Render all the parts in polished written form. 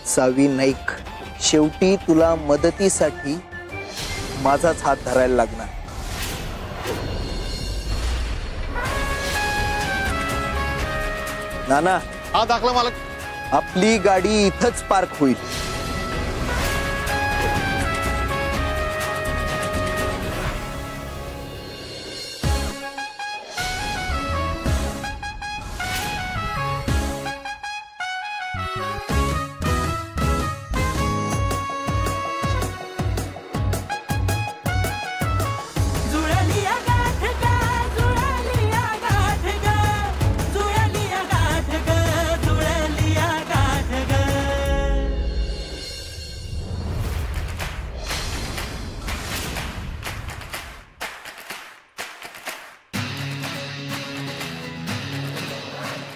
सावी नाईक, शेवटी तुला मदतीसाठी माझाच हात धरायला लागणार. नाना. हा दाखला मालक. आपली गाडी इथंच पार्क होईल.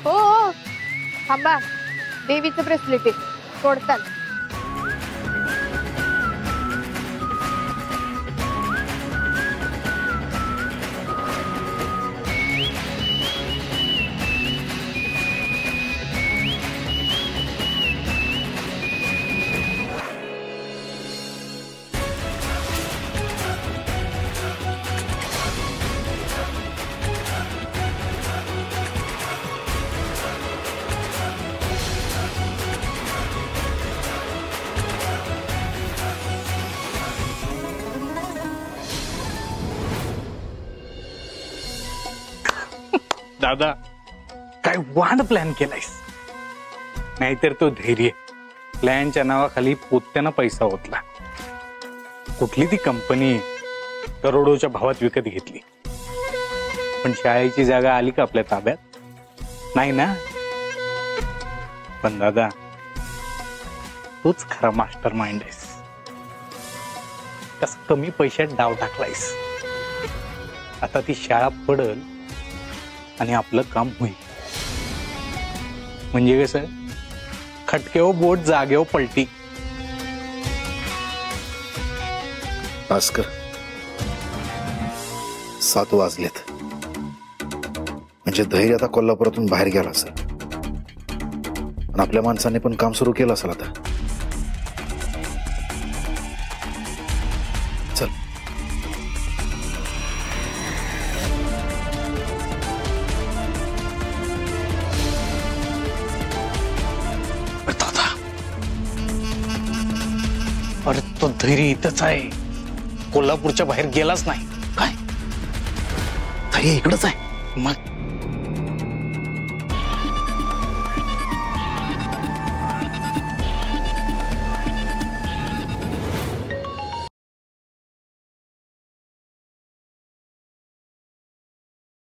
हो थांबा, देवीचं ब्रेसलेट आहे, सोडताल. दादा काय वांड प्लॅन केलायस. नाहीतर तो धैर्य प्लॅनच्या नावाखाली पोत्यानं पैसा ओतला. कुठली ती कंपनी करोडोच्या भावात विकत घेतली, पण शाळेची जागा आली का आपल्या ताब्यात? नाही ना. पण दादा तूच खरा मास्टर माइंड आहेस. कस कमी पैशात डाव टाकलायस. आता ती शाळा पडल आणि आपलं काम होईल. म्हणजे कसं, खटकेव बोट जागेव पलटी. भास्कर, 7 वाजलेत. म्हणजे धैर्य आता कोल्हापुरातून बाहेर गेला असेल आणि आपल्या माणसाने पण काम सुरू केलं असेल. आता चल. अरे तो धैर्य इथंच आहे, कोल्हापूरच्या बाहेर गेलाच नाही. काय धैर्य इकडंच आहे? मग